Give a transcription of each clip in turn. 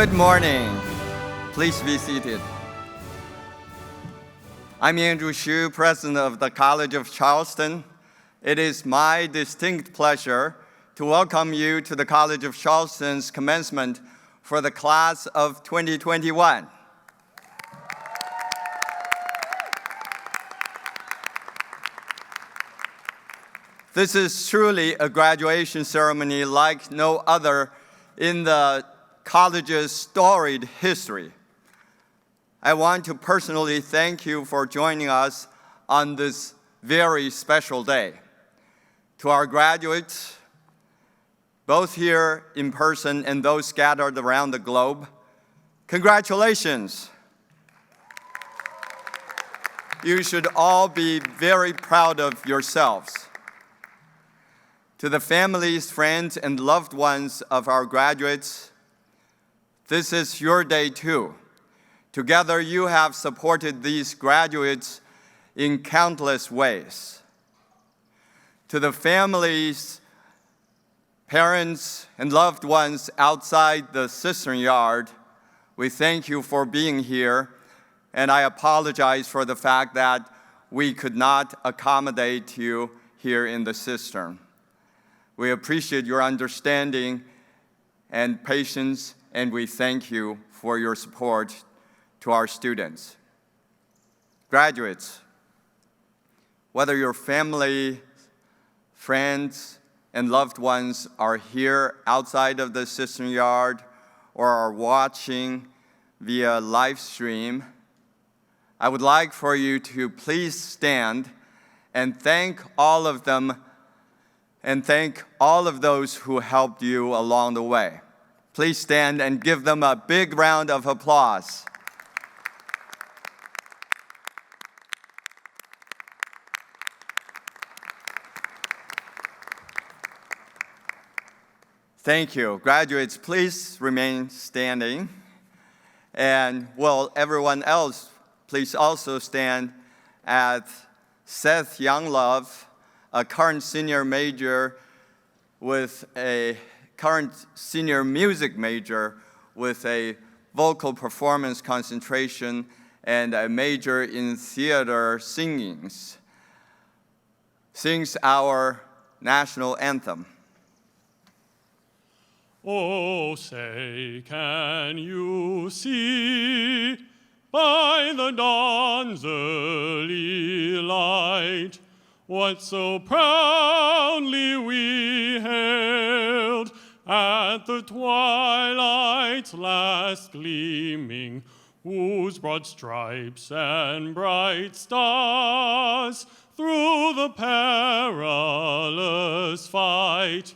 Good morning. Please be seated. I'm Andrew Hsu, president of the College of Charleston. It is my distinct pleasure to welcome you to the College of Charleston's commencement for the class of 2021. This is truly a graduation ceremony like no other in the college's storied history. I want to personally thank you for joining us on this very special day. To our graduates, both here in person and those scattered around the globe, congratulations. You should all be very proud of yourselves. To the families, friends, and loved ones of our graduates, this is your day too. Together, you have supported these graduates in countless ways. To the families, parents, and loved ones outside the cistern yard, we thank you for being here, and I apologize for the fact that we could not accommodate you here in the cistern. We appreciate your understanding and patience, and we thank you for your support to our students. Graduates, whether your family, friends, and loved ones are here outside of the cistern yard or are watching via live stream, I would like for you to please stand and thank all of them and thank all of those who helped you along the way. Please stand and give them a big round of applause. Thank you. Graduates, please remain standing. And will everyone else please also stand at Seth Younglove, a current senior music major with a vocal performance concentration and a major in theater singings, sings our national anthem. Oh, say, can you see by the dawn's early light what so proudly we hailed at the twilight's last gleaming, whose broad stripes and bright stars through the perilous fight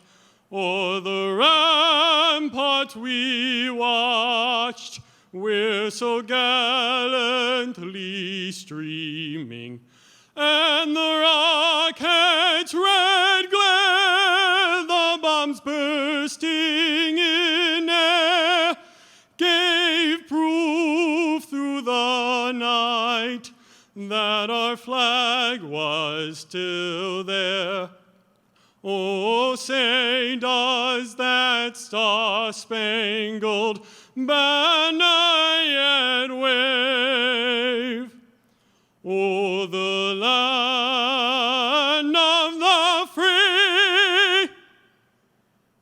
o'er the rampart we watched, we're so gallantly streaming, and the rocket's red glare, the bombs bursting in air, gave proof through the night that our flag was still there. Oh, say, does that star-spangled banner yet wave? Oh, the land of the free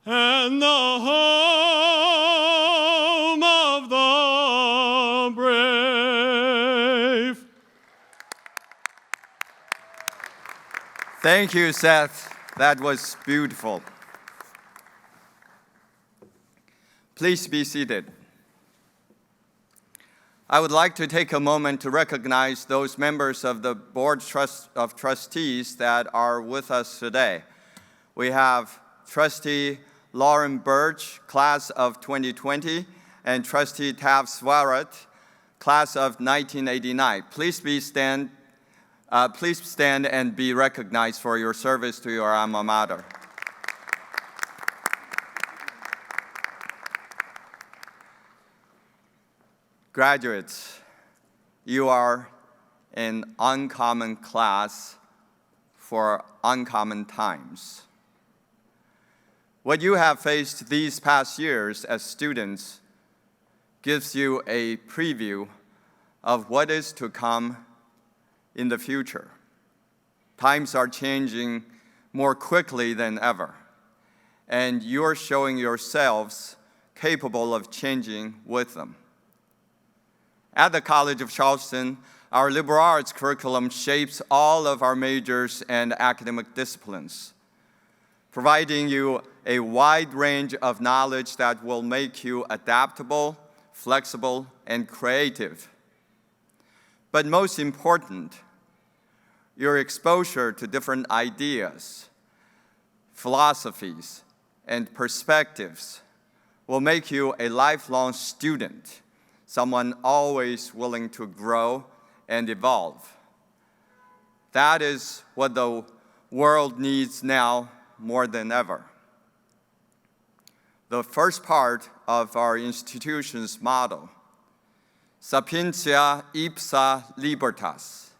and the home of the brave. Thank you, Seth. That was beautiful. Please be seated. I would like to take a moment to recognize those members of the Board of Trustees that are with us today. We have Trustee Lauren Birch, class of 2020, and Trustee Tav Swarat, class of 1989. Please stand and be recognized for your service to your alma mater. Graduates, you are an uncommon class for uncommon times. What you have faced these past years as students gives you a preview of what is to come in the future. Times are changing more quickly than ever, and you're showing yourselves capable of changing with them. At the College of Charleston, our liberal arts curriculum shapes all of our majors and academic disciplines, providing you a wide range of knowledge that will make you adaptable, flexible, and creative. But most important, your exposure to different ideas, philosophies, and perspectives will make you a lifelong student, someone always willing to grow and evolve. That is what the world needs now more than ever. The first part of our institution's motto, Sapientia ipsa libertas,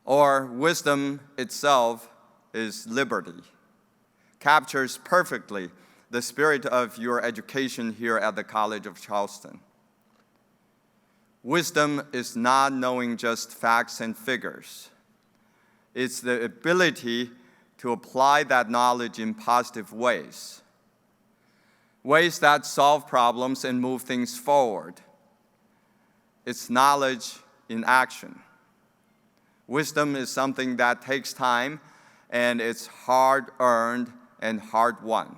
or wisdom itself is liberty, captures perfectly the spirit of your education here at the College of Charleston. Wisdom is not knowing just facts and figures. It's the ability to apply that knowledge in positive ways, ways that solve problems and move things forward. It's knowledge in action. Wisdom is something that takes time, and it's hard-earned and hard-won.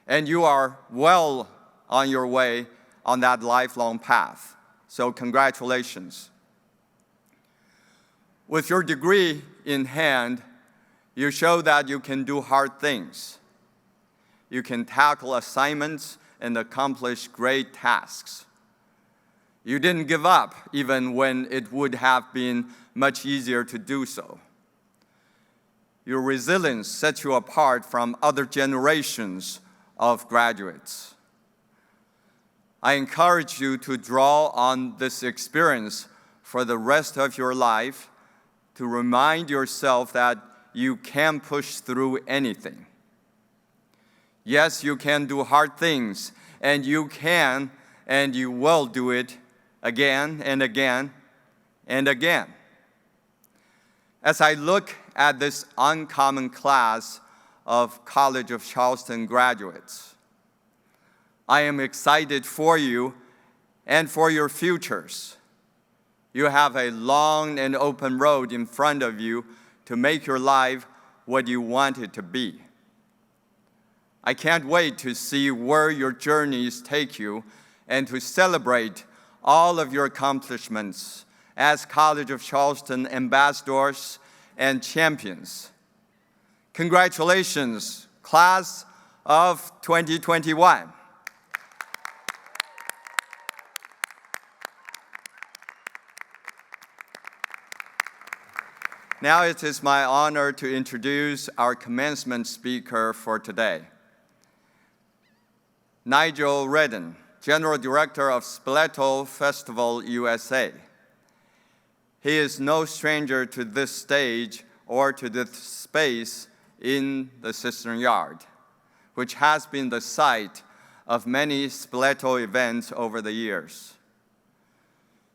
And you are well on your way on that lifelong path. So congratulations. With your degree in hand, you show that you can do hard things. You can tackle assignments and accomplish great tasks. You didn't give up even when it would have been much easier to do so. Your resilience sets you apart from other generations of graduates. I encourage you to draw on this experience for the rest of your life to remind yourself that you can push through anything. Yes, you can do hard things, and you can and you will do it again and again and again. As I look at this uncommon class of College of Charleston graduates, I am excited for you and for your futures. You have a long and open road in front of you to make your life what you want it to be. I can't wait to see where your journeys take you and to celebrate all of your accomplishments as College of Charleston ambassadors and champions. Congratulations, class of 2021. Now it is my honor to introduce our commencement speaker for today, Nigel Redden, General Director of Spoleto Festival USA. He is no stranger to this stage or to this space in the Cistern Yard, which has been the site of many Spoleto events over the years.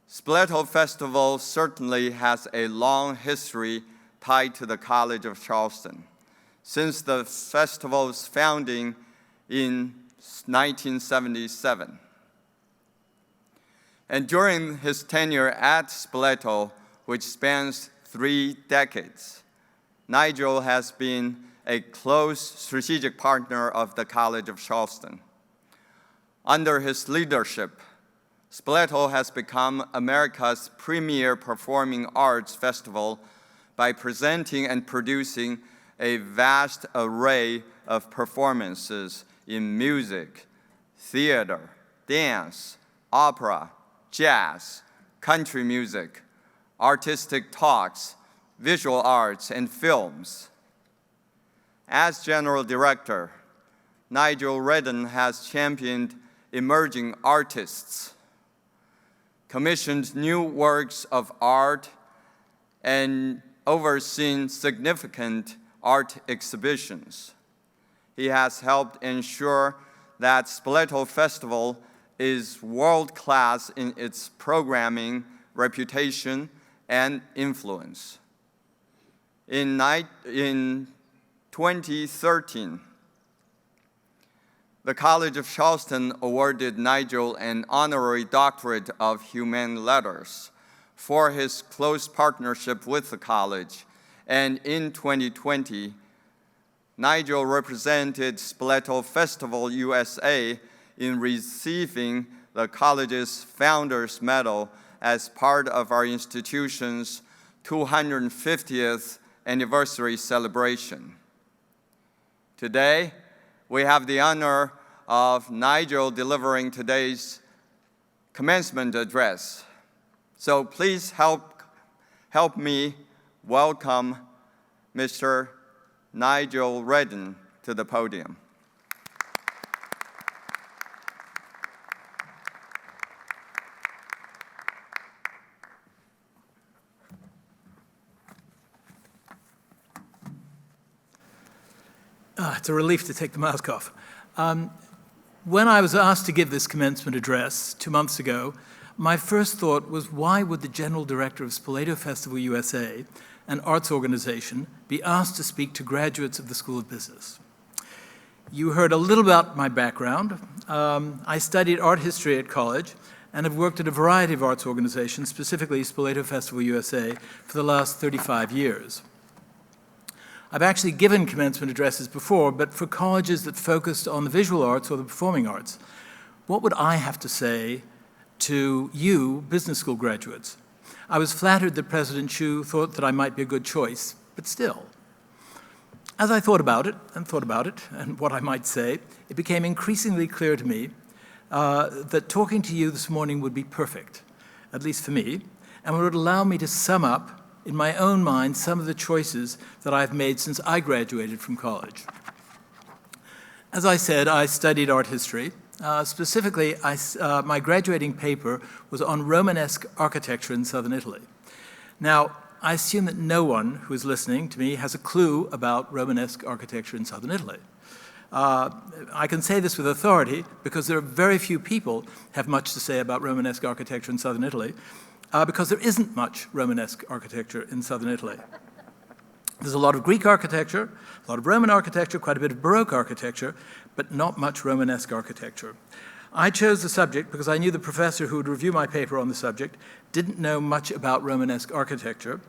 Spoleto Festival certainly has a long history tied to the College of Charleston, since the festival's founding in 1977. And during his tenure at Spoleto, which spans 3 decades, Nigel has been a close strategic partner of the College of Charleston. Under his leadership, Spoleto has become America's premier performing arts festival by presenting and producing a vast array of performances in music, theater, dance, opera, jazz, country music, artistic talks, visual arts, and films. As General Director, Nigel Redden has championed emerging artists, commissioned new works of art, and overseen significant art exhibitions. He has helped ensure that Spoleto Festival is world-class in its programming, reputation, and influence. In 2013, the College of Charleston awarded Nigel an honorary doctorate of humane letters for his close partnership with the college. And in 2020, Nigel represented Spoleto Festival USA in receiving the college's Founders Medal as part of our institution's 250th anniversary celebration. Today, we have the honor of Nigel delivering today's commencement address. So please help me welcome Mr. Nigel Redden to the podium. It's a relief to take the mask off. When I was asked to give this commencement address 2 months ago, my first thought was, why would the General Director of Spoleto Festival USA, an arts organization, be asked to speak to graduates of the School of Business? You heard a little about my background. I studied art history at college and have worked at a variety of arts organizations, specifically Spoleto Festival USA, for the last 35 years. I've actually given commencement addresses before, but for colleges that focused on the visual arts or the performing arts. What would I have to say to you, business school graduates? I was flattered that President Chu thought that I might be a good choice, but still. As I thought about it and what I might say, it became increasingly clear to me that talking to you this morning would be perfect, at least for me, and would allow me to sum up in my own mind some of the choices that I've made since I graduated from college. As I said, I studied art history. Specifically, my graduating paper was on Romanesque architecture in southern Italy. Now, I assume that no one who is listening to me has a clue about Romanesque architecture in southern Italy. I can say this with authority because there are very few people have much to say about Romanesque architecture in southern Italy, because there isn't much Romanesque architecture in southern Italy. There's a lot of Greek architecture, a lot of Roman architecture, quite a bit of Baroque architecture, but not much Romanesque architecture. I chose the subject because I knew the professor who would review my paper on the subject didn't know much about Romanesque architecture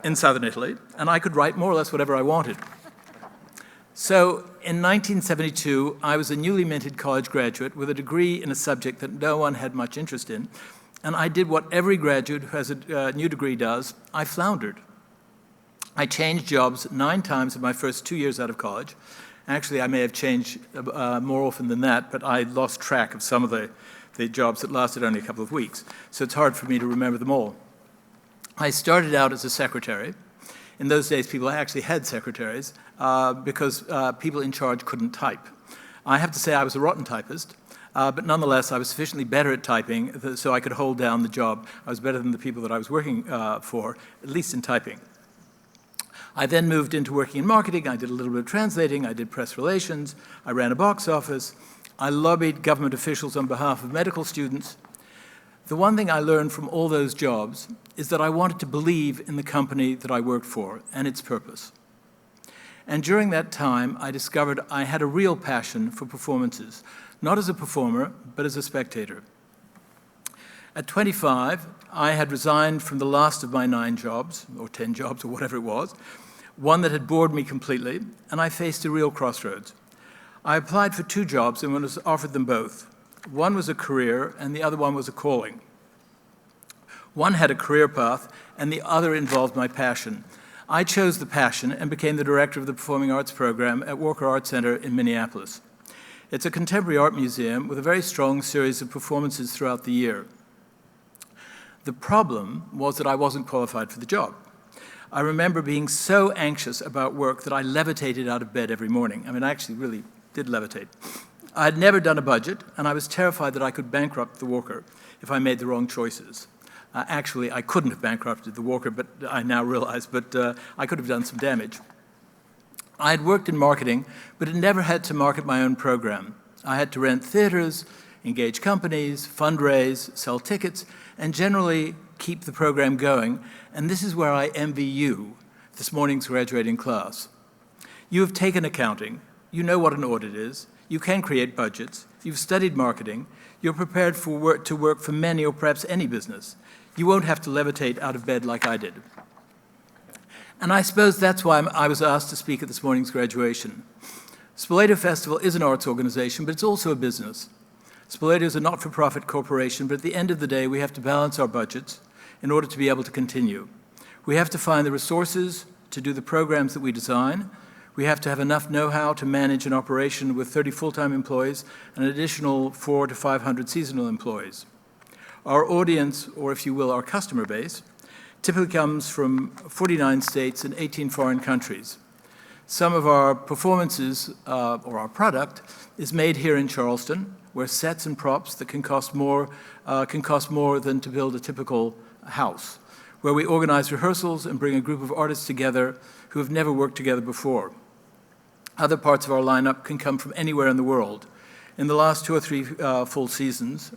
in southern Italy, and I could write more or less whatever I wanted. So in 1972, I was a newly minted college graduate with a degree in a subject that no one had much interest in, and I did what every graduate who has a new degree does. I floundered. I changed jobs 9 times in my first 2 years out of college. Actually, I may have changed more often than that, but I lost track of some of the jobs that lasted only a couple of weeks. So it's hard for me to remember them all. I started out as a secretary. In those days, people actually had secretaries because people in charge couldn't type. I have to say I was a rotten typist. But nonetheless, I was sufficiently better at typing so I could hold down the job. I was better than the people that I was working for, at least in typing. I then moved into working in marketing. I did a little bit of translating. I did press relations. I ran a box office. I lobbied government officials on behalf of medical students. The one thing I learned from all those jobs is that I wanted to believe in the company that I worked for and its purpose. And during that time, I discovered I had a real passion for performances, not as a performer, but as a spectator. At 25, I had resigned from the last of my 9 jobs, or 10 jobs, or whatever it was, one that had bored me completely, and I faced a real crossroads. I applied for 2 jobs and was offered them both. One was a career, and the other one was a calling. One had a career path, and the other involved my passion. I chose the passion and became the director of the Performing Arts program at Walker Art Center in Minneapolis. It's a contemporary art museum with a very strong series of performances throughout the year. The problem was that I wasn't qualified for the job. I remember being so anxious about work that I levitated out of bed every morning. I mean, I actually really did levitate. I had never done a budget, and I was terrified that I could bankrupt the Walker if I made the wrong choices. Actually, I couldn't have bankrupted the Walker, but I now realize, but I could have done some damage. I had worked in marketing, but had never had to market my own program. I had to rent theaters, engage companies, fundraise, sell tickets, and generally keep the program going. And this is where I envy you, this morning's graduating class. You have taken accounting, you know what an audit is, you can create budgets, you've studied marketing, you're prepared to work for many or perhaps any business. You won't have to levitate out of bed like I did. And I suppose that's why I was asked to speak at this morning's graduation. Spoleto Festival is an arts organization, but it's also a business. Spoleto is a not-for-profit corporation, but at the end of the day, we have to balance our budgets in order to be able to continue. We have to find the resources to do the programs that we design. We have to have enough know-how to manage an operation with 30 full-time employees and an additional 400 to 500 seasonal employees. Our audience, or if you will, our customer base, typically comes from 49 states and 18 foreign countries. Some of our performances, or our product, is made here in Charleston, where sets and props that can cost more than to build a typical house, where we organize rehearsals and bring a group of artists together who have never worked together before. Other parts of our lineup can come from anywhere in the world. In the last 2 or 3 full seasons,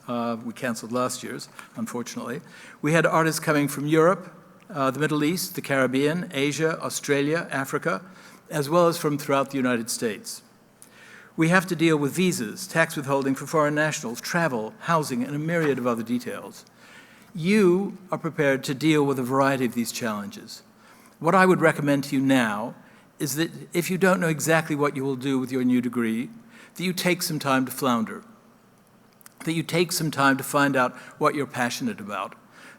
we canceled last year's, unfortunately, we had artists coming from Europe, the Middle East, the Caribbean, Asia, Australia, Africa, as well as from throughout the United States. We have to deal with visas, tax withholding for foreign nationals, travel, housing, and a myriad of other details. You are prepared to deal with a variety of these challenges. What I would recommend to you now is that if you don't know exactly what you will do with your new degree, that you take some time to flounder, that you take some time to find out what you're passionate about,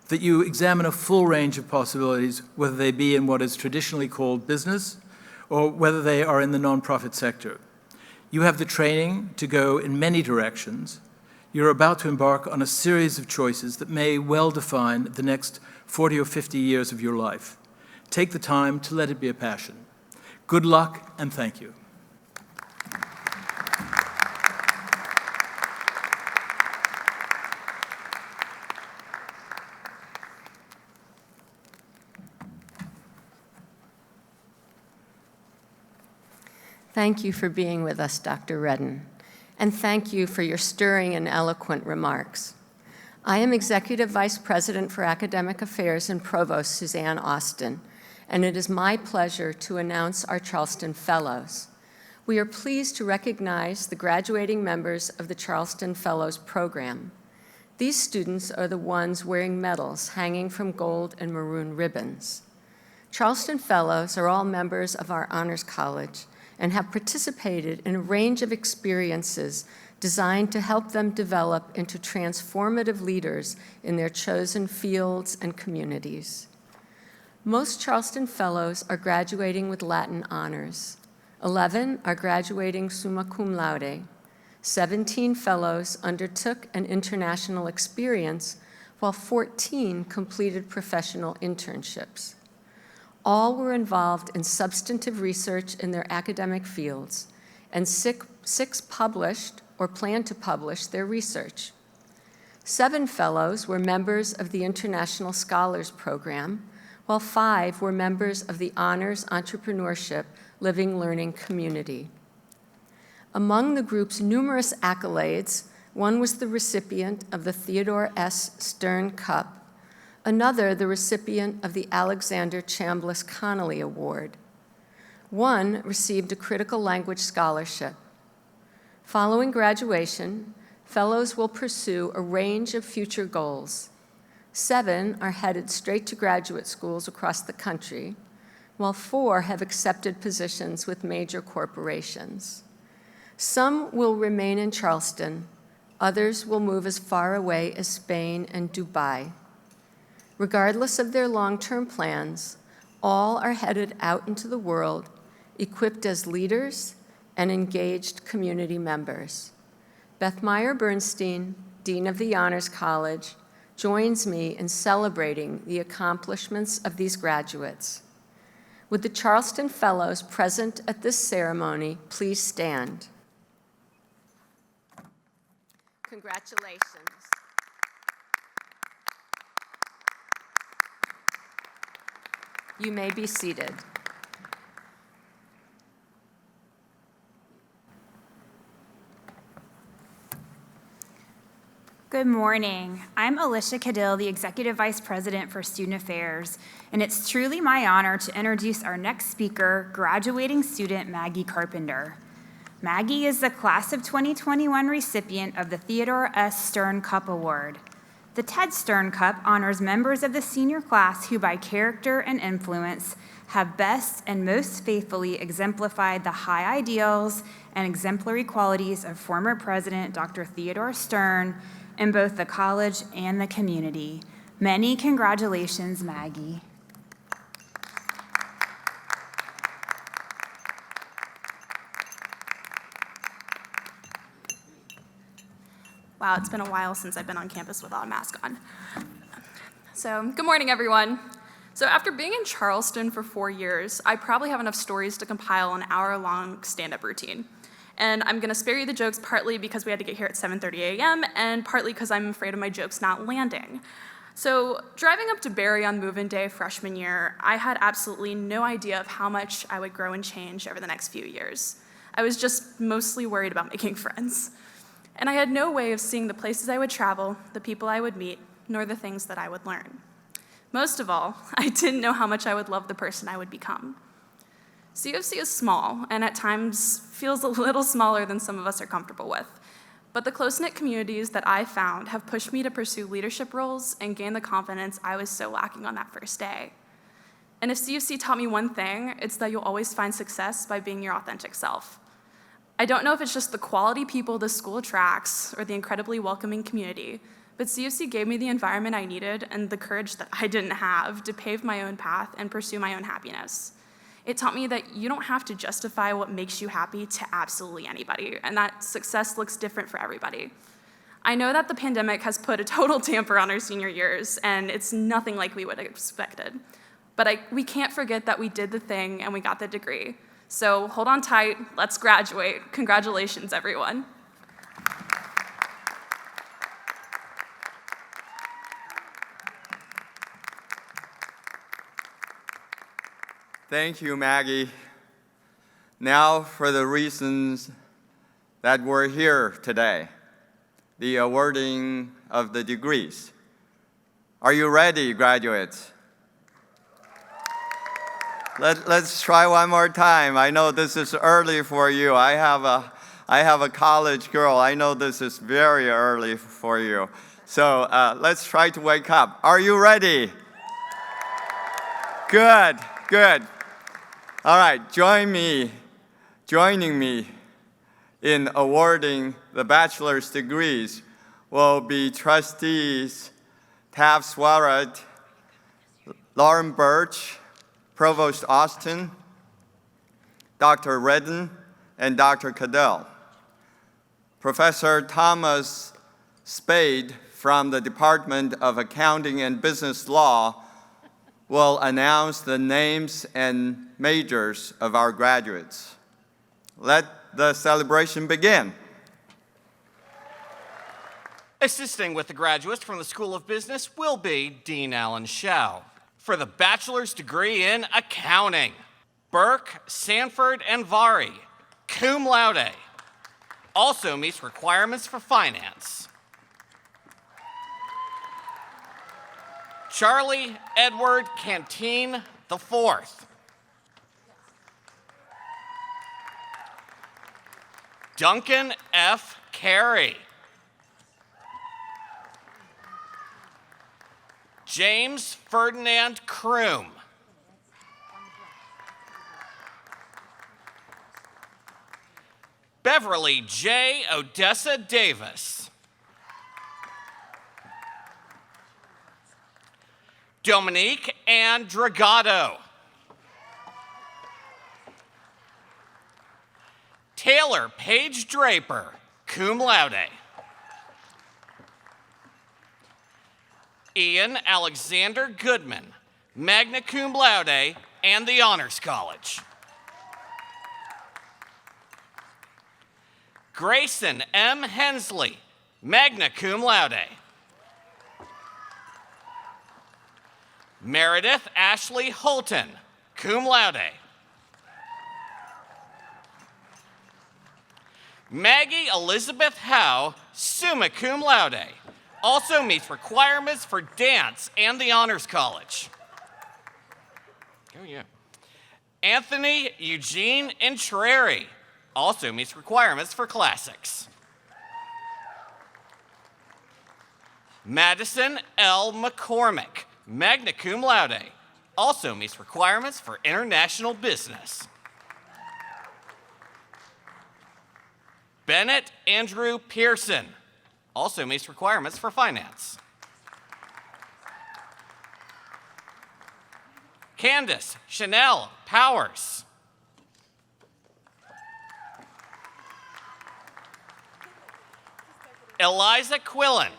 that you examine a full range of possibilities, whether they be in what is traditionally called business or whether they are in the nonprofit sector. You have the training to go in many directions. You're about to embark on a series of choices that may well define the next 40 or 50 years of your life. Take the time to let it be a passion. Good luck, and thank you. Thank you for being with us, Dr. Redden, and thank you for your stirring and eloquent remarks. I am Executive Vice President for Academic Affairs and Provost Suzanne Austin, and it is my pleasure to announce our Charleston Fellows. We are pleased to recognize the graduating members of the Charleston Fellows program. These students are the ones wearing medals hanging from gold and maroon ribbons. Charleston Fellows are all members of our Honors College and have participated in a range of experiences designed to help them develop into transformative leaders in their chosen fields and communities. Most Charleston Fellows are graduating with Latin honors. 11 are graduating summa cum laude. 17 Fellows undertook an international experience, while 14 completed professional internships. All were involved in substantive research in their academic fields, and six published or plan to publish their research. 7 Fellows were members of the International Scholars Program, while 5 were members of the Honors Entrepreneurship Living Learning Community. Among the group's numerous accolades, one was the recipient of the Theodore S. Stern Cup, another the recipient of the Alexander Chambliss Connolly Award. One received a critical language scholarship. Following graduation, fellows will pursue a range of future goals. 7 are headed straight to graduate schools across the country, while 4 have accepted positions with major corporations. Some will remain in Charleston, others will move as far away as Spain and Dubai. Regardless of their long-term plans, all are headed out into the world, equipped as leaders and engaged community members. Beth Meyer Bernstein, Dean of the Honors College, joins me in celebrating the accomplishments of these graduates. Would the Charleston Fellows present at this ceremony please stand? Congratulations. You may be seated. Good morning. I'm Alicia Cadill, the Executive Vice President for Student Affairs, and it's truly my honor to introduce our next speaker, graduating student Maggie Carpenter. Maggie is the Class of 2021 recipient of the Theodore S. Stern Cup Award. The Ted Stern Cup honors members of the senior class who, by character and influence, have best and most faithfully exemplified the high ideals and exemplary qualities of former President Dr. Theodore Stern in both the college and the community. Many congratulations, Maggie. Wow, it's been a while since I've been on campus without a mask on. So, good morning, everyone. So after being in Charleston for 4 years, I probably have enough stories to compile an hour-long stand-up routine. And I'm gonna spare you the jokes partly because we had to get here at 7:30 a.m. and partly because I'm afraid of my jokes not landing. So driving up to Barry on move-in day freshman year, I had absolutely no idea of how much I would grow and change over the next few years. I was just mostly worried about making friends. And I had no way of seeing the places I would travel, the people I would meet, nor the things that I would learn. Most of all, I didn't know how much I would love the person I would become. CFC is small, and at times feels a little smaller than some of us are comfortable with. But the close-knit communities that I found have pushed me to pursue leadership roles and gain the confidence I was so lacking on that first day. And if CFC taught me one thing, it's that you'll always find success by being your authentic self. I don't know if it's just the quality people this school attracts or the incredibly welcoming community, but CFC gave me the environment I needed and the courage that I didn't have to pave my own path and pursue my own happiness. It taught me that you don't have to justify what makes you happy to absolutely anybody, and that success looks different for everybody. I know that the pandemic has put a total damper on our senior years, and it's nothing like we would have expected. But we can't forget that we did the thing and we got the degree. So hold on tight, let's graduate. Congratulations, everyone. Thank you, Maggie. Now for the reasons that we're here today, the awarding of the degrees. Are you ready, graduates? Let's try one more time. I know this is early for you. I have a college girl. I know this is very early for you. So let's try to wake up. Are you ready? Good, good. All right, joining me in awarding the bachelor's degrees will be trustees Tav Swarat, Lauren Birch, Provost Austin, Dr. Redden, and Dr. Cadell. Professor Thomas Spade from the Department of Accounting and Business Law will announce the names and majors of our graduates. Let the celebration begin. Assisting with the graduates from the School of Business will be Dean Alan Shao. For the bachelor's degree in accounting, Burke, Sanford, and Vari, cum laude. Also meets requirements for finance. Charlie Edward Canteen IV. Duncan F. Carey. James Ferdinand Kroom. Beverly J. Odessa Davis. Dominique Ann Dragato. Taylor Paige Draper, cum laude. Ian Alexander Goodman, magna cum laude and the Honors College. Grayson M. Hensley, magna cum laude. Meredith Ashley Holton, cum laude. Maggie Elizabeth Howe, summa cum laude. Also meets requirements for dance and the Honors College. Oh, yeah. Anthony Eugene Intreri also meets requirements for classics. Madison L. McCormick, magna cum laude, also meets requirements for international business. Bennett Andrew Pearson also meets requirements for finance. Candace Chanel Powers. Eliza Quillen,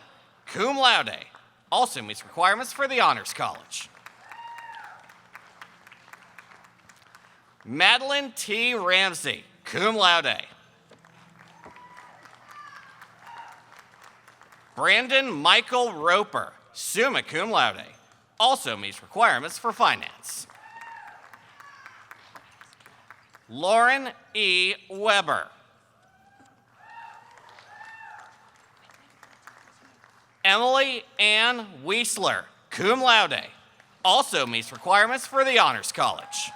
cum laude, also meets requirements for the Honors College. Madeline T. Ramsey, cum laude. Brandon Michael Roper, summa cum laude, also meets requirements for finance. Lauren E. Weber. Emily Ann Weisler, cum laude, also meets requirements for the Honors College.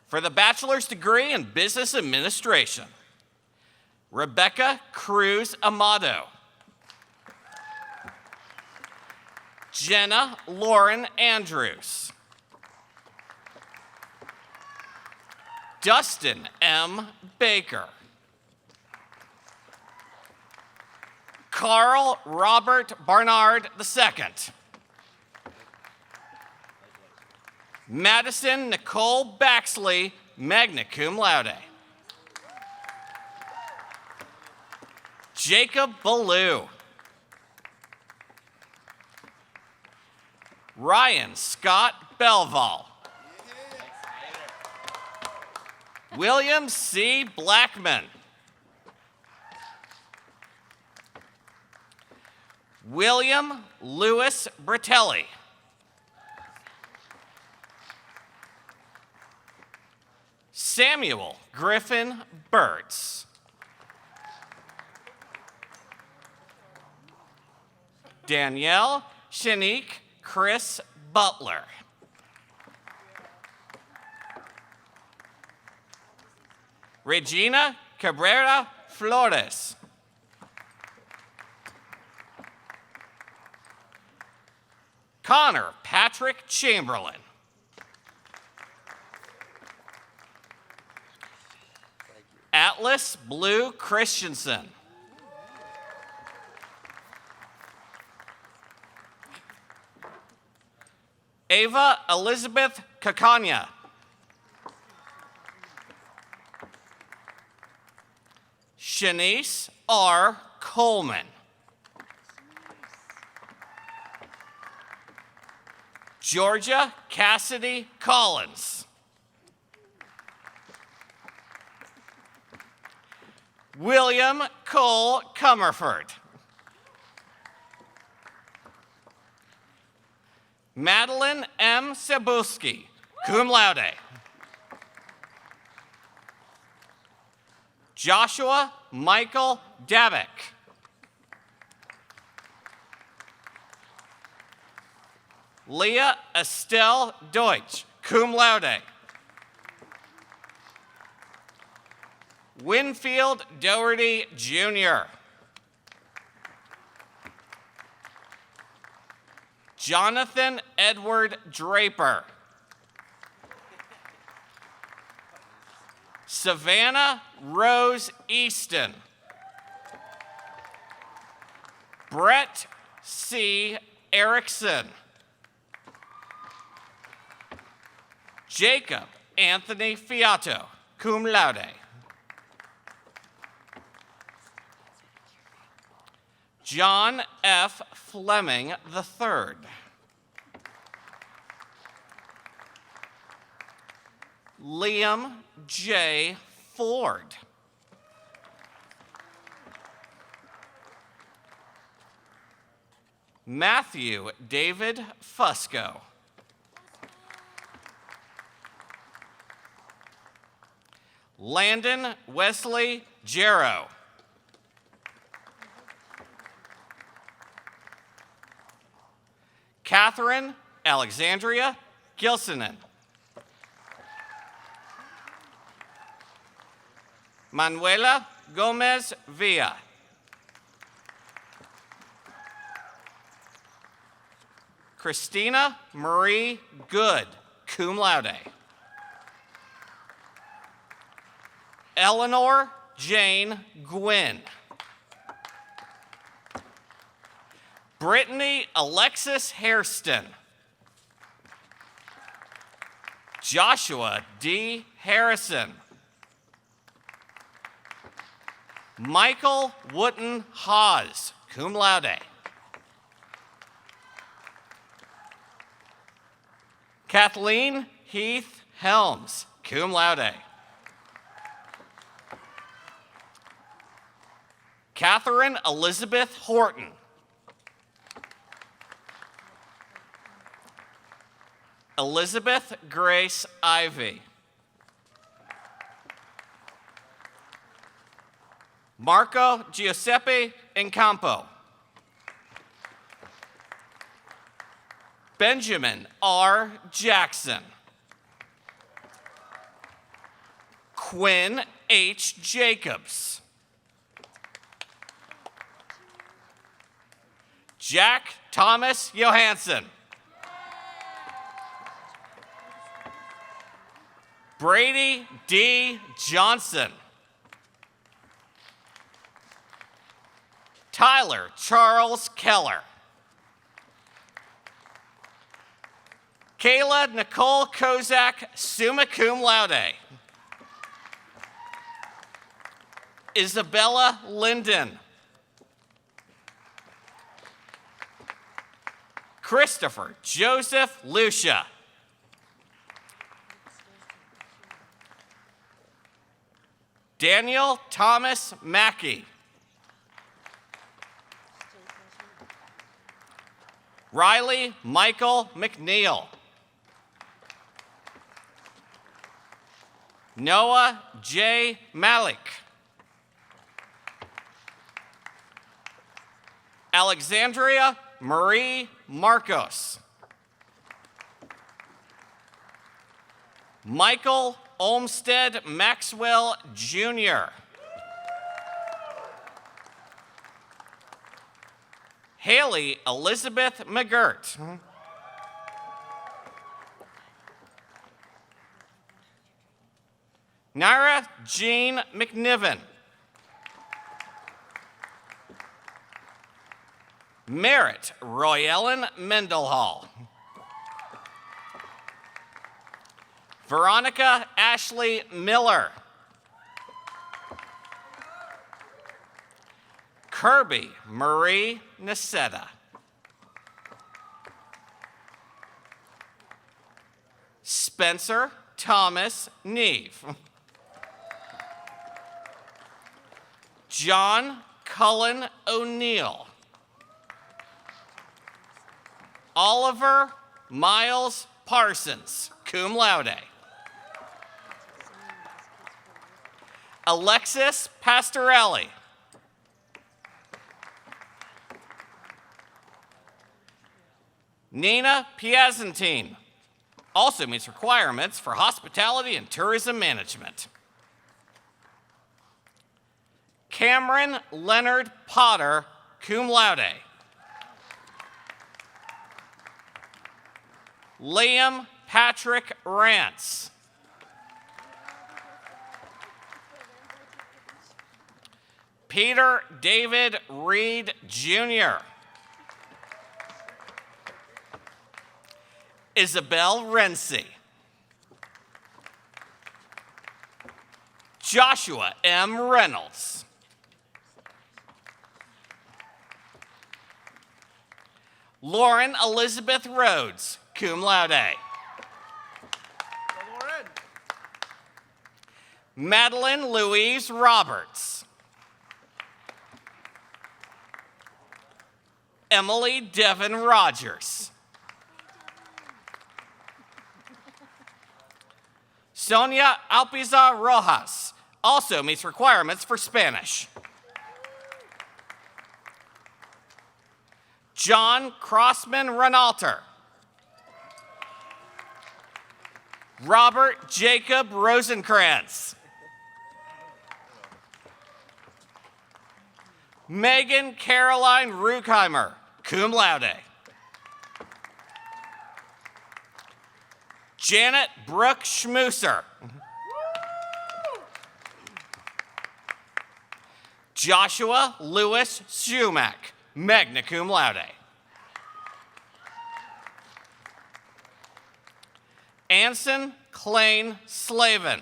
For the bachelor's degree in business administration, Rebecca Cruz Amado. Jenna Lauren Andrews. Dustin M. Baker. Carl Robert Barnard II. Madison Nicole Baxley, magna cum laude. Jacob Ballou. Ryan Scott Belval. William C. Blackman. William Lewis Bratelli. Samuel Griffin Burtz. Danielle Shanique Chris Butler. Regina Cabrera Flores. Connor Patrick Chamberlain. Atlas Blue Christensen. Ava Elizabeth Kakanya. Shanice R. Coleman. Georgia Cassidy Collins. William Cole Comerford. Madeline M. Sabuski, cum laude. Joshua Michael Davik. Leah Estelle Deutsch, cum laude. Winfield Doherty, Jr. Jonathan Edward Draper. Savannah Rose Easton. Brett C. Erickson. Jacob Anthony Fiato, cum laude. John F. Fleming III. Liam J. Ford. Matthew David Fusco. Landon Wesley Jarrow. Catherine Alexandria Gilsonen. Manuela Gomez Villa. Christina Marie Good, cum laude. Eleanor Jane Gwynn. Brittany Alexis Hairston. Joshua D. Harrison. Michael Wooten Hawes, cum laude. Kathleen Heath Helms, cum laude. Catherine Elizabeth Horton. Elizabeth Grace Ivy. Marco Giuseppe Incampo. Benjamin R. Jackson. Quinn H. Jacobs. Jack Thomas Johansson. Brady D. Johnson. Tyler Charles Keller. Kayla Nicole Kozak, summa cum laude. Isabella Linden. Christopher Joseph Lucia. Daniel Thomas Mackey. Riley Michael McNeil. Noah J. Malik. Alexandria Marie Marcos. Michael Olmsted Maxwell Jr. Haley Elizabeth McGirt. Naira Jean McNiven. Merritt Royellen Mendenhall. Veronica Ashley Miller. Kirby Marie Nasetta. Spencer Thomas Neve. John Cullen O'Neill. Oliver Miles Parsons, cum laude. Alexis Pastorelli. Nina Piazantine, also meets requirements for hospitality and tourism management. Cameron Leonard Potter, cum laude. Liam Patrick Rance. Peter David Reed Jr. Isabel Renzi. Joshua M. Reynolds. Lauren Elizabeth Rhodes, cum laude. Madeline Louise Roberts. Emily Devon Rogers. Sonia Alpiza Rojas, also meets requirements for Spanish. John Crossman Renalter. Robert Jacob Rosenkrantz. Megan Caroline Ruckheimer, cum laude. Janet Brooke Schmusser. Joshua Lewis Schumack, magna cum laude. Anson Klain Slavin.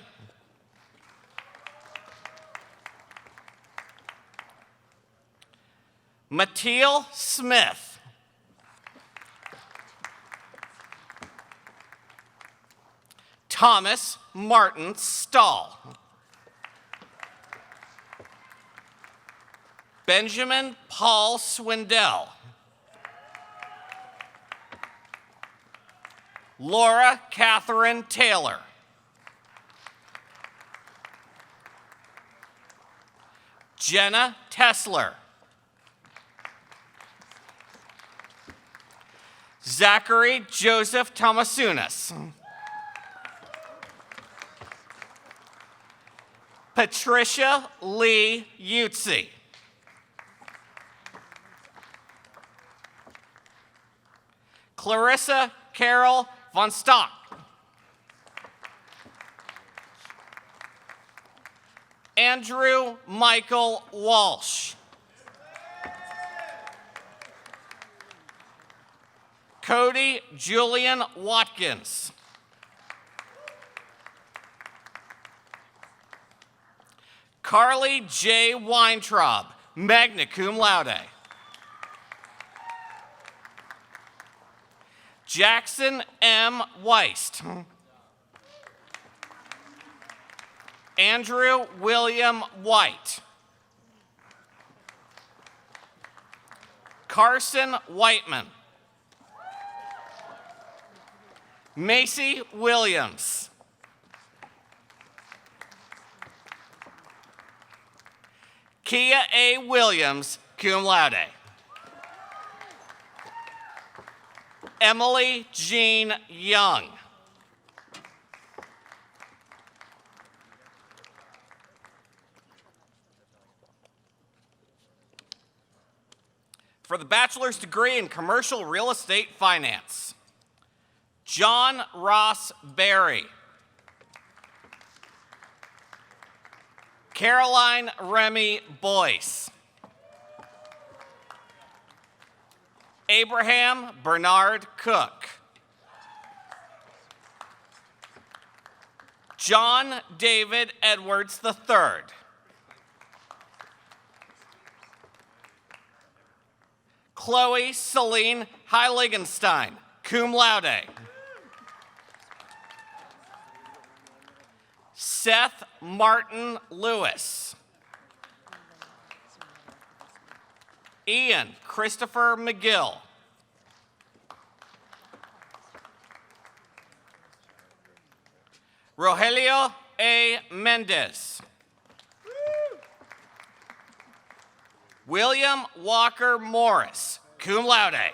Mateel Smith. Thomas Martin Stahl. Benjamin Paul Swindell. Laura Catherine Taylor. Jenna Tessler. Zachary Joseph Thomasunas. Patricia Lee Utsi. Clarissa Carol von Stock. Andrew Michael Walsh. Cody Julian Watkins. Carly J. Weintraub, magna cum laude. Jackson M. Weist. Andrew William White. Carson Whiteman. Macy Williams. Kia A. Williams, cum laude. Emily Jean Young. For the bachelor's degree in commercial real estate finance, John Ross Berry. Caroline Remy Boyce. Abraham Bernard Cook. John David Edwards III. Chloe Celine Heiligenstein, cum laude. Seth Martin Lewis. Ian Christopher McGill. Rogelio A. Mendez. William Walker Morris, cum laude.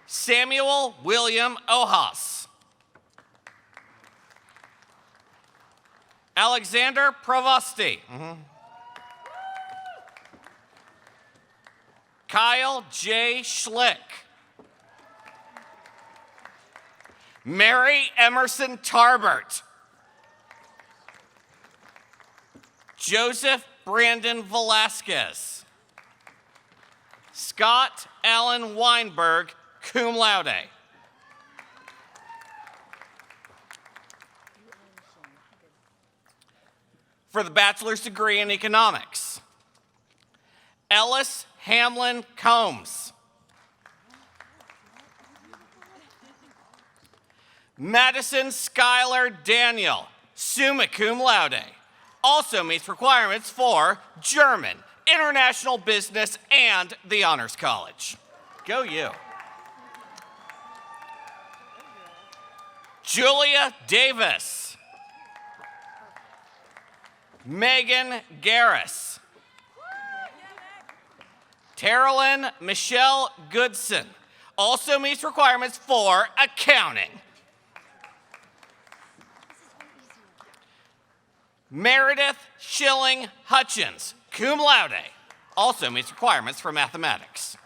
Samuel William Ojos. Alexander Provosti. Kyle J. Schlick. Mary Emerson Tarbert. Joseph Brandon Velasquez. Scott Allen Weinberg, cum laude. For the bachelor's degree in economics, Ellis Hamlin Combs. Madison Schuyler Daniel, summa cum laude. Also meets requirements for German, International Business, and the Honors College. Go you. Julia Davis. Megan Garris. Terrelyn Michelle Goodson also meets requirements for accounting. Meredith Schilling Hutchins, cum laude, also meets requirements for mathematics.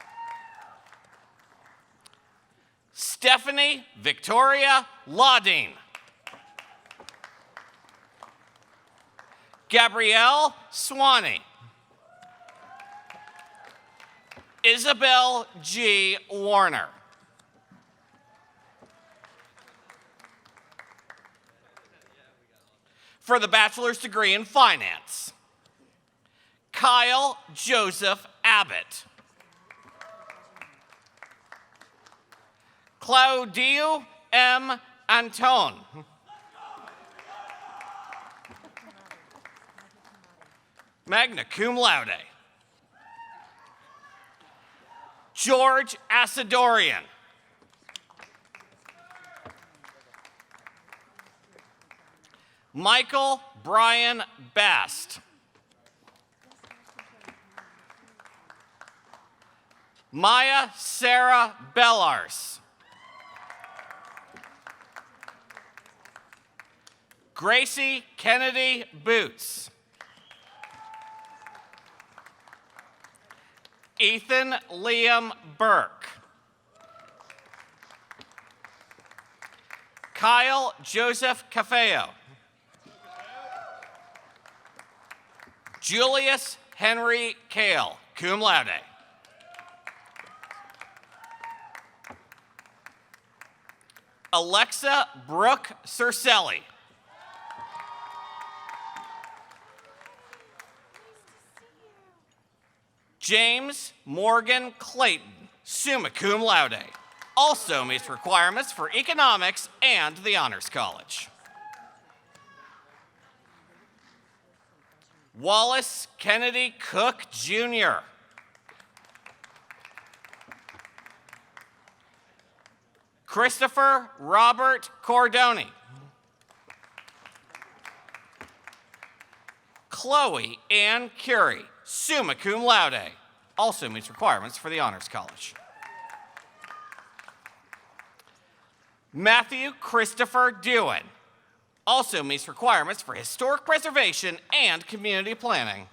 Stephanie Victoria Laudine. Gabrielle Swanee. Isabel G. Warner. For the bachelor's degree in finance, Kyle Joseph Abbott. Claudio M. Antone. Magna cum laude. George Asadorian. Michael Brian Bast. Maya Sarah Bellars. Gracie Kennedy Boots. Ethan Liam Burke. Kyle Joseph Cafeo. Julius Henry Kale, cum laude. Alexa Brooke Cercelli. James Morgan Clayton, summa cum laude, also meets requirements for economics and the Honors College. Wallace Kennedy Cook, Jr. Christopher Robert Cordoni. Chloe Ann Curie, summa cum laude, also meets requirements for the Honors College. Matthew Christopher Dewan, also meets requirements for historic preservation and community planning.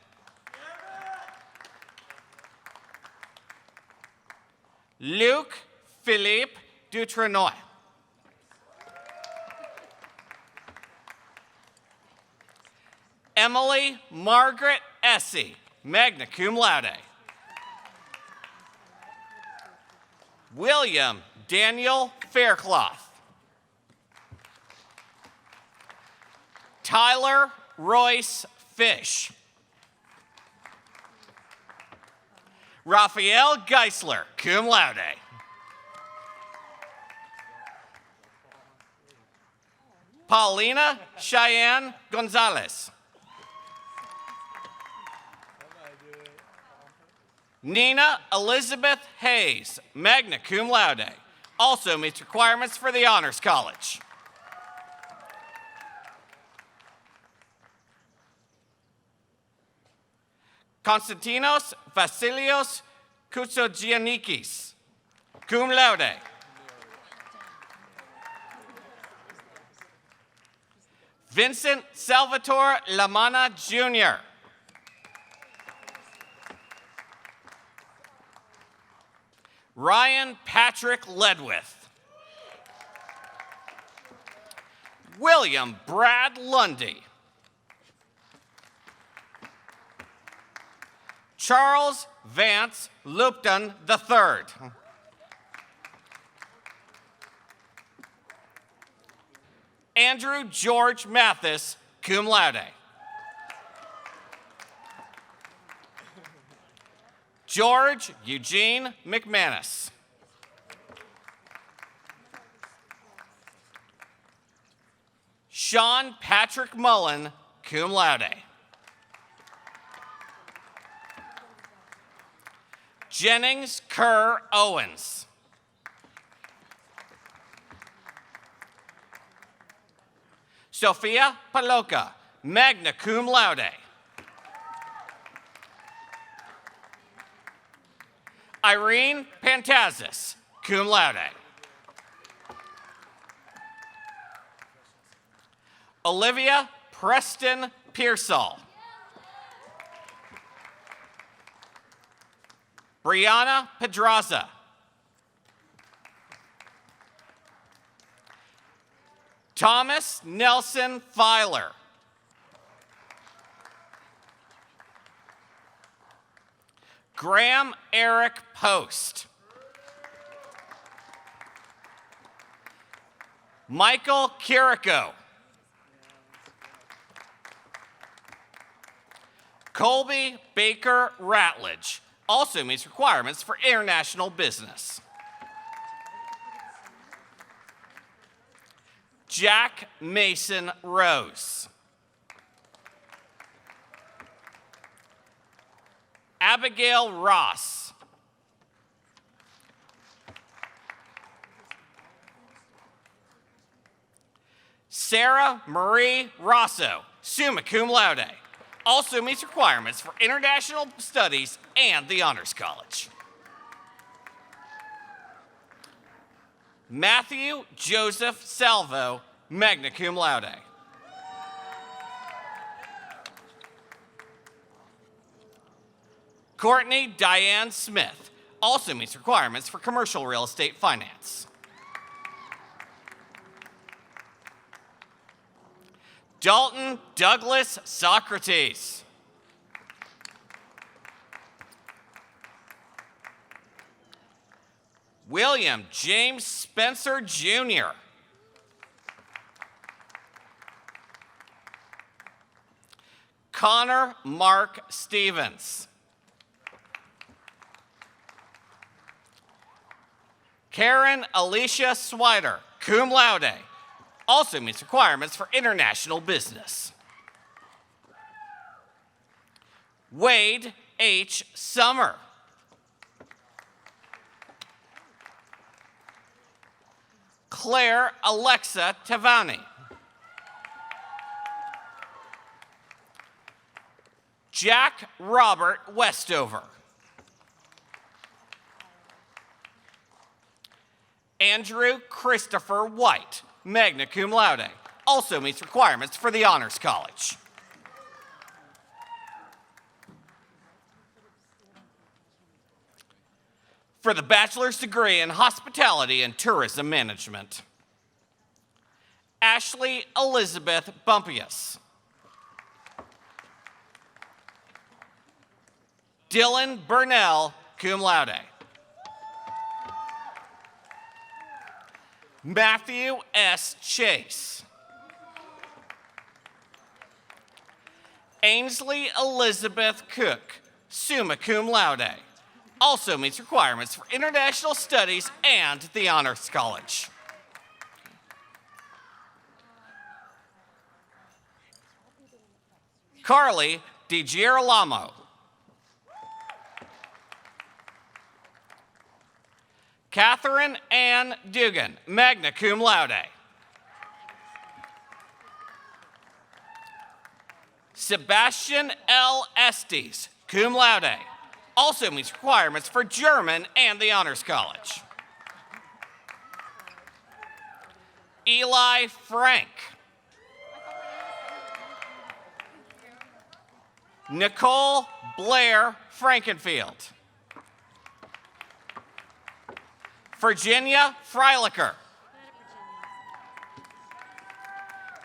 Luc Philippe Dutrenoy. Emily Margaret Essie, magna cum laude. William Daniel Faircloth. Tyler Royce Fish. Raphael Geisler, cum laude. Paulina Cheyenne Gonzalez. Nina Elizabeth Hayes, magna cum laude, also meets requirements for the Honors College. Konstantinos Vasilios Koutsogiannikis, cum laude. Vincent Salvatore Lamana, Jr. Ryan Patrick Ledwith. William Brad Lundy. Charles Vance Lupton III. Andrew George Mathis, cum laude. George Eugene McManus. Sean Patrick Mullen, cum laude. Jennings Kerr Owens. Sophia Paloca, magna cum laude. Irene Pantazis, cum laude. Olivia Preston Pearsall. Brianna Pedraza. Thomas Nelson Filer. Graham Eric Post. Michael Kiriko. Colby Baker Ratledge also meets requirements for international business. Jack Mason Rose. Abigail Ross. Sarah Marie Rosso, summa cum laude, also meets requirements for international studies and the Honors College. Matthew Joseph Salvo, magna cum laude. Courtney Diane Smith also meets requirements for commercial real estate finance. Dalton Douglas Socrates. William James Spencer Jr. Connor Mark Stevens. Karen Alicia Swider, cum laude, also meets requirements for international business. Wade H. Summer. Claire Alexa Tavani. Jack Robert Westover. Andrew Christopher White, magna cum laude, also meets requirements for the Honors College. For the bachelor's degree in hospitality and tourism management, Ashley Elizabeth Bumpius. Dylan Burnell, cum laude. Matthew S. Chase. Ainsley Elizabeth Cook, summa cum laude, also meets requirements for international studies and the Honors College. Carly DiGirolamo. Catherine Ann Dugan, magna cum laude. Sebastian L. Estes, cum laude, also meets requirements for German and the Honors College. Eli Frank. Nicole Blair Frankenfield. Virginia Freilicher.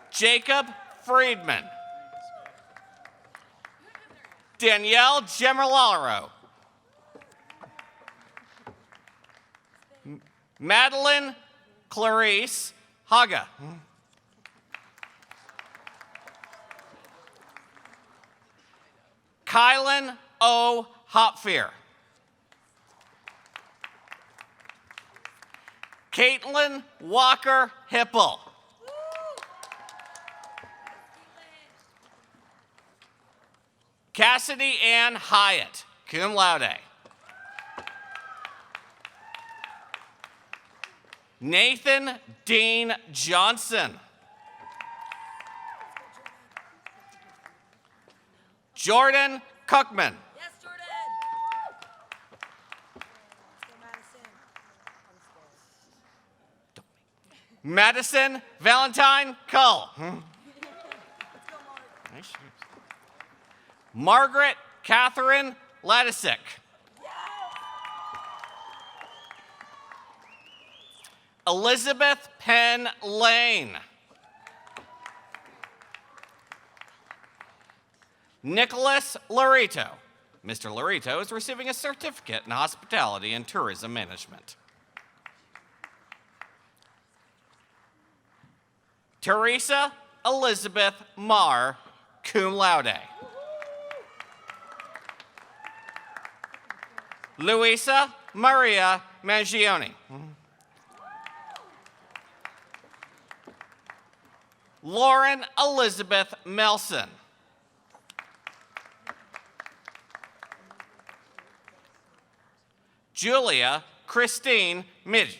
Jacob Friedman. Danielle Gemalaro. Madeline Clarice Haga. Kylan O. Hopfier. Caitlin Walker Hipple. Cassidy Ann Hyatt, cum laude. Nathan Dean Johnson. Jordan Cookman. Yes, Jordan. Madison Valentine Cull. Margaret Catherine Ladisick. Elizabeth Penn Lane. Nicholas Larito. Mr. Larito is receiving a certificate in hospitality and tourism management. Teresa Elizabeth Marr, cum laude. Luisa Maria Mangione. Lauren Elizabeth Melson. Julia Christine Midge.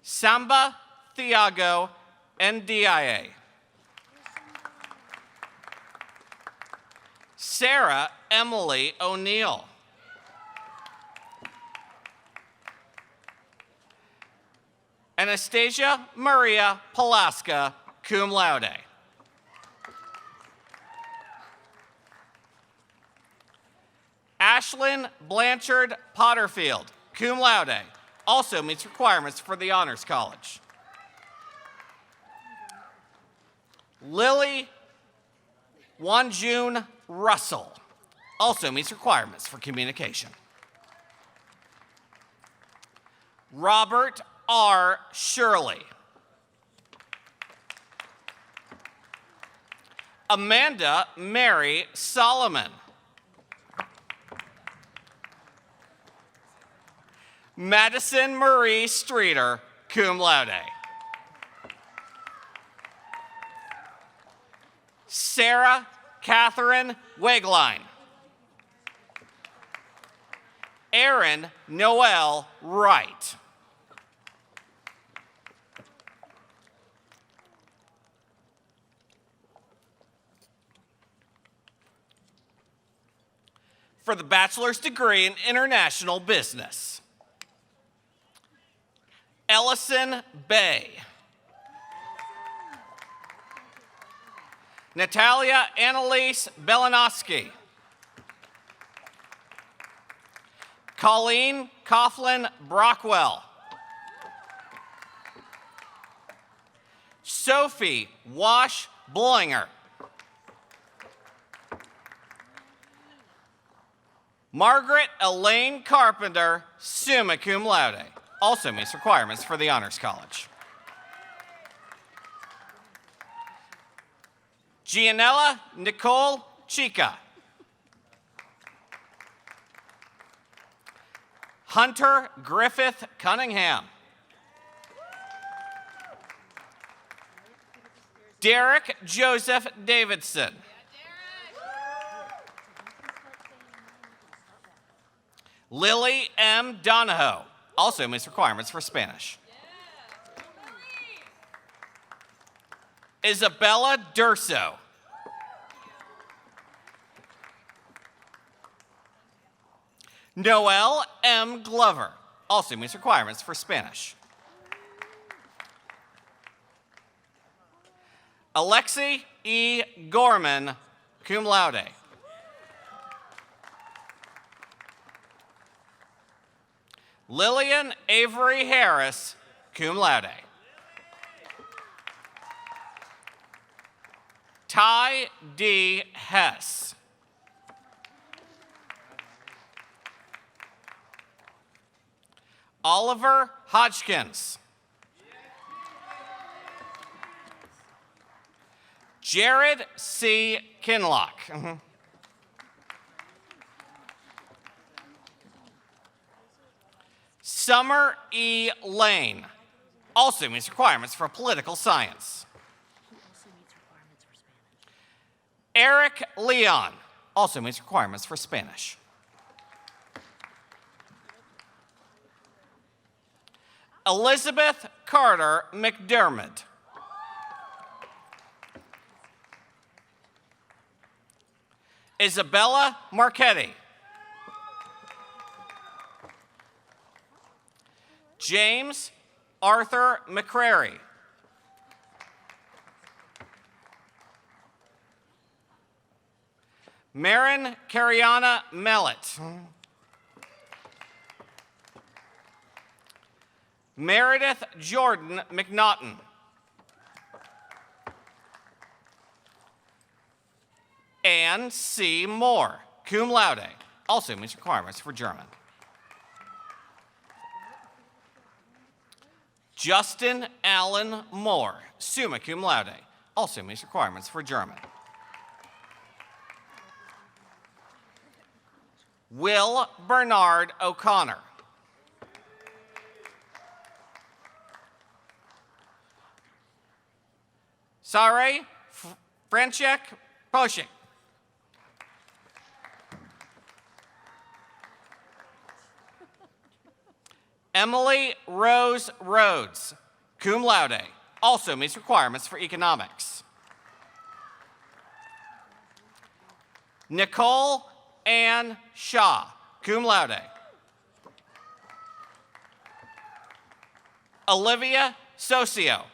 Samba Thiago Ndia. Sarah Emily O'Neill. Anastasia Maria Palaska, cum laude. Ashlyn Blanchard Potterfield, cum laude, also meets requirements for the Honors College. Lily Wanjun Russell, also meets requirements for communication. Robert R. Shirley. Amanda Mary Solomon. Madison Marie Streeter, cum laude. Sarah Catherine Wegline. Aaron Noel Wright. For the bachelor's degree in international business, Ellison Bay. Natalia Annalise Belanowski. Colleen Coughlin Brockwell. Sophie Wash Bloinger. Margaret Elaine Carpenter, summa cum laude, also meets requirements for the Honors College. Gianella Nicole Chica. Hunter Griffith Cunningham. Derek Joseph Davidson. Lily M. Donahoe, also meets requirements for Spanish. Isabella Durso. Noelle M. Glover, also meets requirements for Spanish. Alexi E. Gorman, cum laude. Lillian Avery Harris, cum laude. Ty D. Hess. Oliver Hodgkins. Jared C. Kinlock. Summer E. Lane, also meets requirements for political science. Eric Leon, also meets requirements for Spanish. Elizabeth Carter McDermott. Isabella Marchetti. James Arthur McCrary. Marin Cariana Mellett. Meredith Jordan McNaughton. Anne C. Moore, cum laude, also meets requirements for German. Justin Allen Moore, summa cum laude, also meets requirements for German. Will Bernard O'Connor. Sare Franchek Poshik. Emily Rose Rhodes, cum laude, also meets requirements for economics. Nicole Ann Shaw, cum laude. Olivia Socio.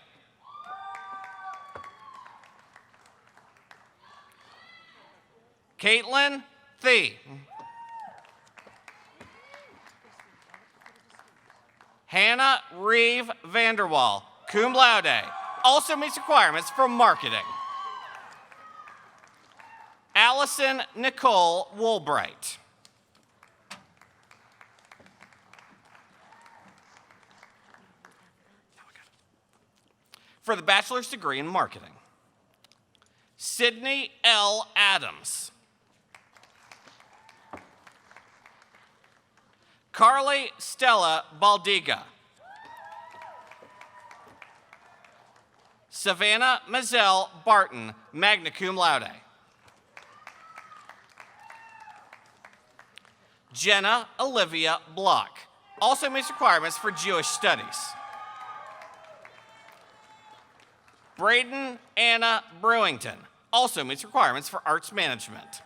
Caitlin Thee. Hannah Reeve Vanderwall, cum laude, also meets requirements for marketing. Allison Nicole Woolbright. For the bachelor's degree in marketing, Sydney L. Adams. Carly Stella Baldiga. Savannah Mazel Barton, magna cum laude. Jenna Olivia Block, also meets requirements for Jewish studies. Braden Anna Brewington, also meets requirements for arts management.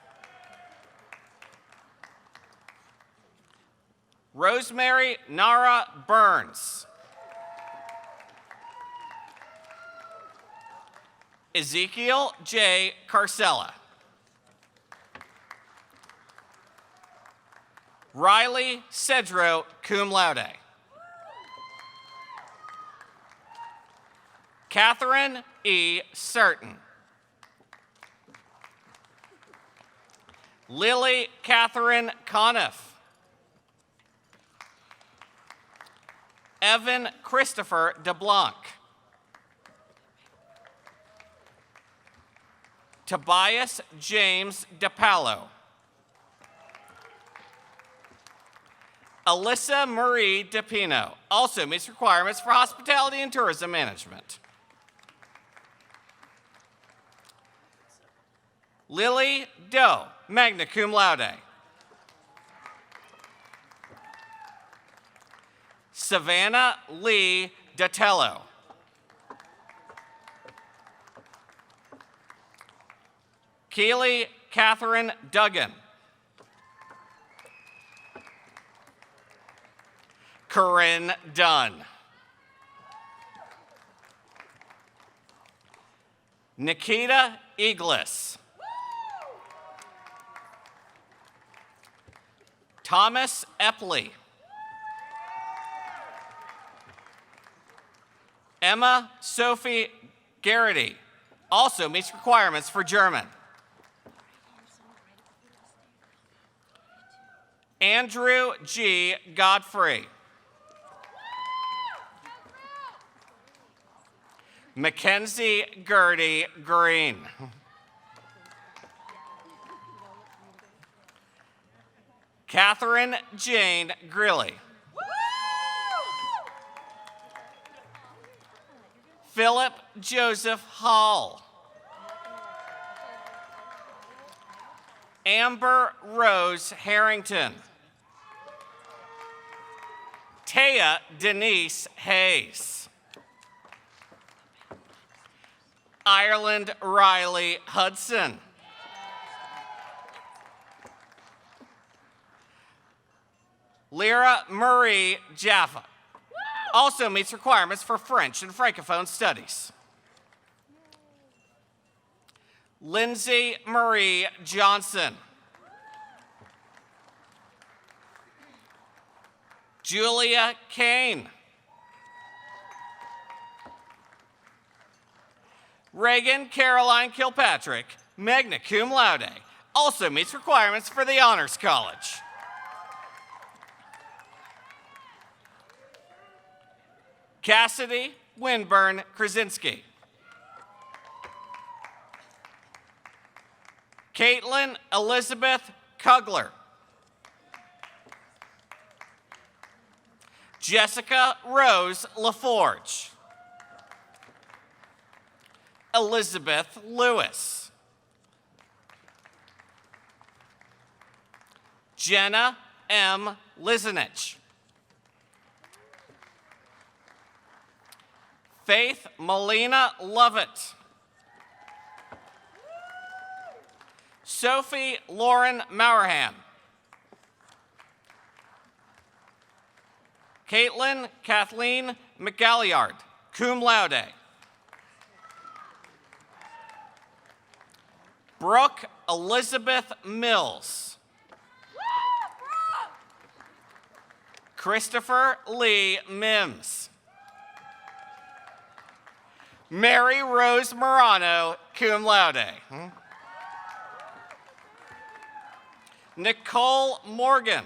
Rosemary Nara Burns. Ezekiel J. Carcella. Riley Cedro, cum laude. Catherine E. Certain. Lily Catherine Conniff. Evan Christopher DeBlanc. Tobias James DePallo. Alyssa Marie DePino, also meets requirements for hospitality and tourism management. Lily Doe, magna cum laude. Savannah Lee Datello. Keely Catherine Duggan. Corinne Dunn. Nikita Iglis. Thomas Epley. Emma Sophie Garrity, also meets requirements for German. Andrew G. Godfrey. Mackenzie Gertie Green. Catherine Jane Grilly. Philip Joseph Hall. Amber Rose Harrington. Taya Denise Hayes. Ireland Riley Hudson. Lyra Marie Jaffa. Also meets requirements for French and Francophone studies. Lindsay Marie Johnson. Julia Kane. Reagan Caroline Kilpatrick, magna cum laude, also meets requirements for the Honors College. Cassidy Winburn Krasinski. Caitlin Elizabeth Kugler. Jessica Rose LaForge. Elizabeth Lewis. Jenna M. Lizenich. Faith Melina Lovett. Sophie Lauren Maurahan. Caitlin Kathleen McGalliard, cum laude. Brooke Elizabeth Mills. Christopher Lee Mims. Mary Rose Morano, cum laude. Nicole Morgan.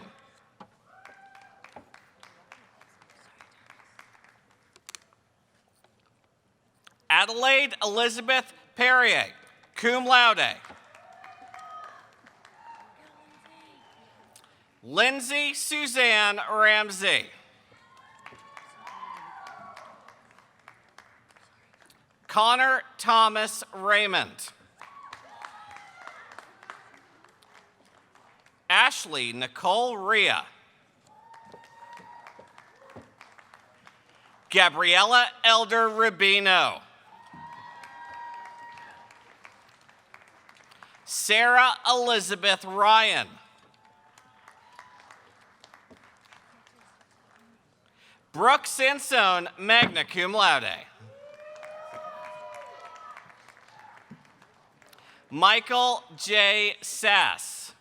Adelaide Elizabeth Perrier, cum laude. Lindsay Suzanne Ramsey. Connor Thomas Raymond. Ashley Nicole Rhea. Gabriella Elder Rubino. Sarah Elizabeth Ryan. Brooke Sansone, magna cum laude. Michael J. Sass.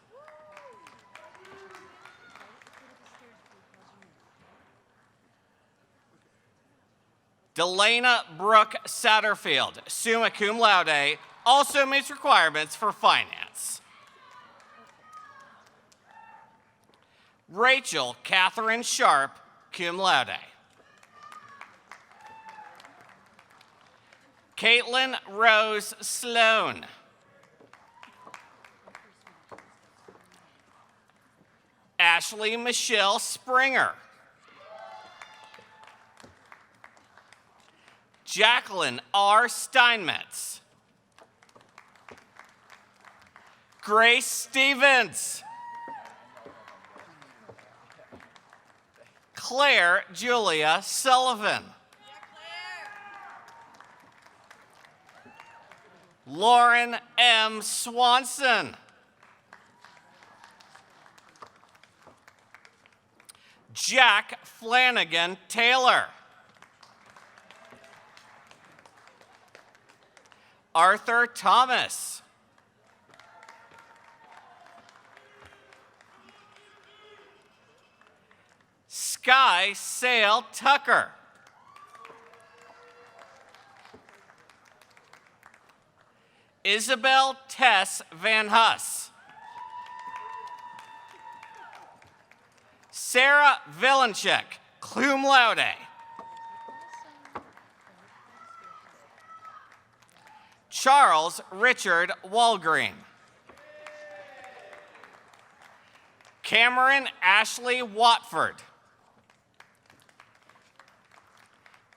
Delana Brooke Satterfield, summa cum laude, also meets requirements for finance. Rachel Catherine Sharp, cum laude. Caitlin Rose Sloan. Ashley Michelle Springer. Jacqueline R. Steinmetz. Grace Stevens. Claire Julia Sullivan. Lauren M. Swanson. Jack Flanagan Taylor. Arthur Thomas. Sky Sale Tucker. Isabel Tess Van Huss. Sarah Vilenchek, cum laude. Charles Richard Walgreen. Cameron Ashley Watford.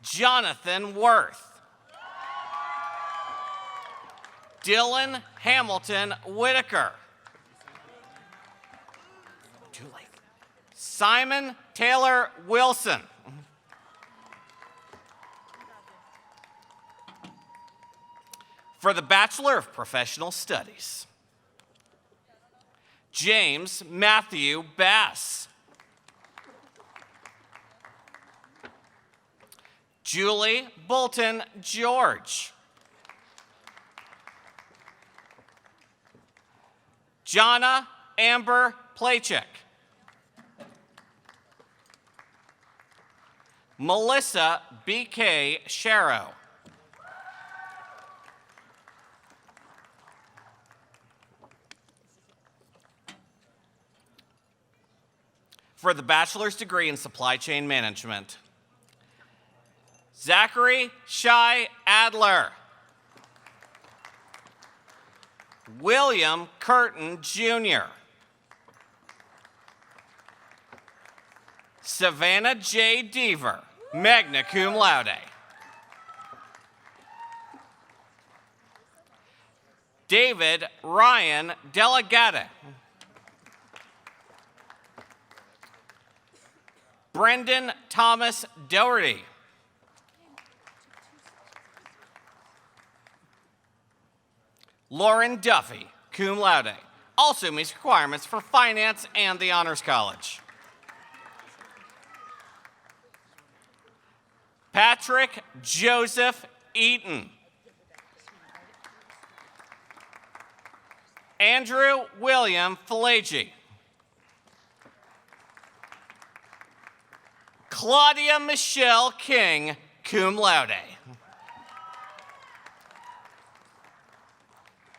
Jonathan Worth. Dylan Hamilton Whitaker. Simon Taylor Wilson. For the Bachelor of Professional Studies, James Matthew Bass. Julie Bolton George. Jonna Amber Playchick. Melissa B.K. Sharrow. For the bachelor's degree in supply chain management, Zachary Shai Adler. William Curtin Jr. Savannah J. Deaver, magna cum laude. David Ryan Delegate. Brendan Thomas Doherty. Lauren Duffy, cum laude, also meets requirements for finance and the Honors College. Patrick Joseph Eaton. Andrew William Falagi. Claudia Michelle King, cum laude.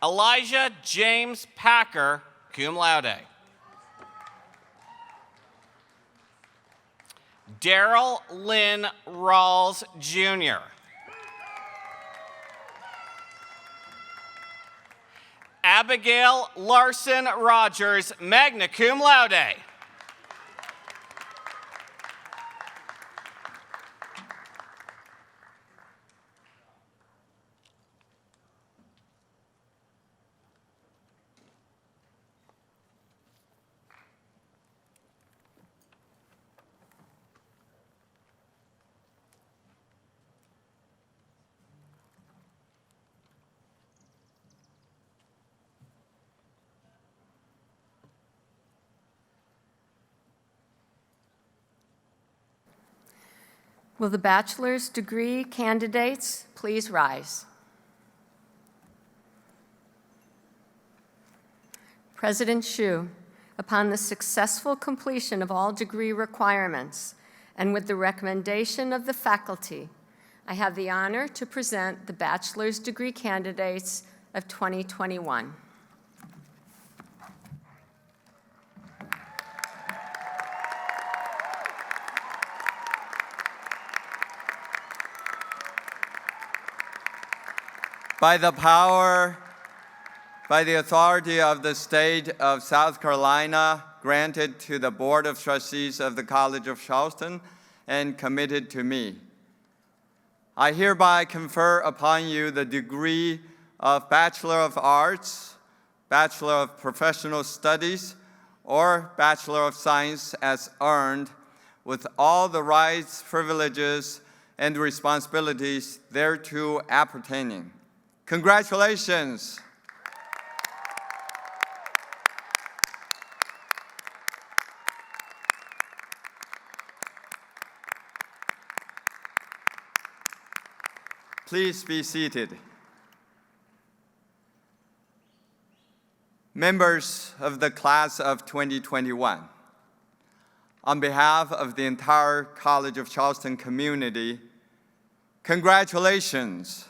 Elijah James Packer, cum laude. Daryl Lynn Rawls, Jr. Abigail Larson Rogers, magna cum laude. Will the bachelor's degree candidates please rise? President Hsu, upon the successful completion of all degree requirements and with the recommendation of the faculty, I have the honor to present the bachelor's degree candidates of 2021. By the power, by the authority of the state of South Carolina, granted to the Board of Trustees of the College of Charleston and committed to me, I hereby confer upon you the degree of Bachelor of Arts, Bachelor of Professional Studies, or Bachelor of Science as earned, with all the rights, privileges, and responsibilities thereto appertaining. Congratulations. Please be seated. Members of the class of 2021, on behalf of the entire College of Charleston community, congratulations.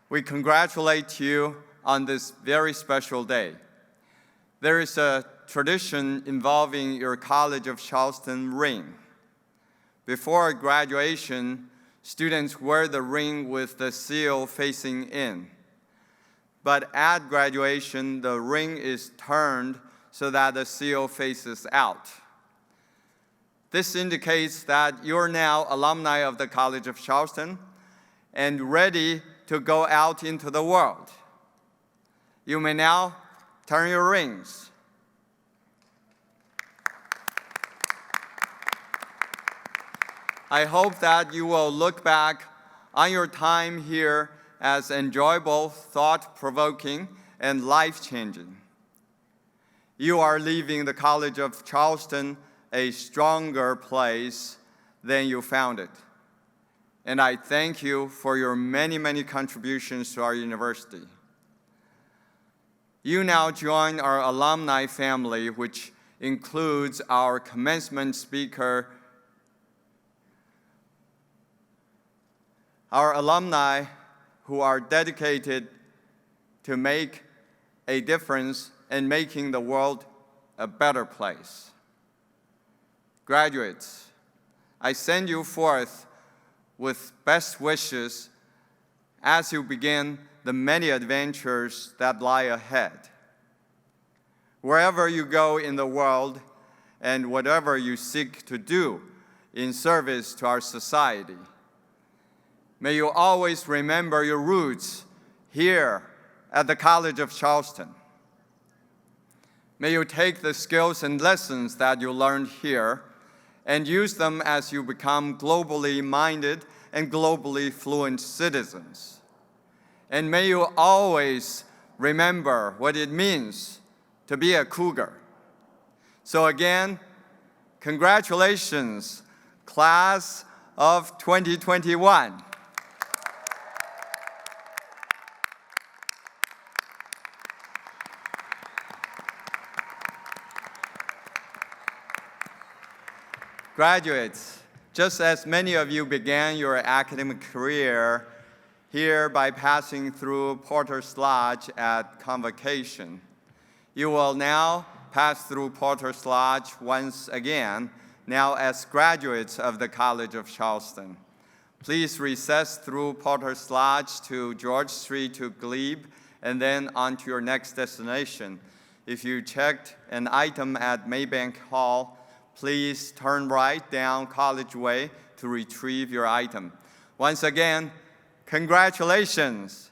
We congratulate you on this very special day. There is a tradition involving your College of Charleston ring. Before graduation, students wear the ring with the seal facing in. But at graduation, the ring is turned so that the seal faces out. This indicates that you're now alumni of the College of Charleston and ready to go out into the world. You may now turn your rings. I hope that you will look back on your time here as enjoyable, thought-provoking, and life-changing. You are leaving the College of Charleston a stronger place than you found it. And I thank you for your many, many contributions to our university. You now join our alumni family, which includes our commencement speaker. Our alumni who are dedicated to make a difference in making the world a better place. Graduates, I send you forth with best wishes as you begin the many adventures that lie ahead. Wherever you go in the world and whatever you seek to do in service to our society, may you always remember your roots here at the College of Charleston. May you take the skills and lessons that you learned here and use them as you become globally minded and globally fluent citizens. And may you always remember what it means to be a Cougar. So again, congratulations, class of 2021. Graduates, just as many of you began your academic career here by passing through Porter's Lodge at Convocation, you will now pass through Porter's Lodge once again, now as graduates of the College of Charleston. Please recess through Porter's Lodge to George Street to Glebe, and then on to your next destination. If you checked an item at Maybank Hall, please turn right down College Way to retrieve your item. Once again, congratulations.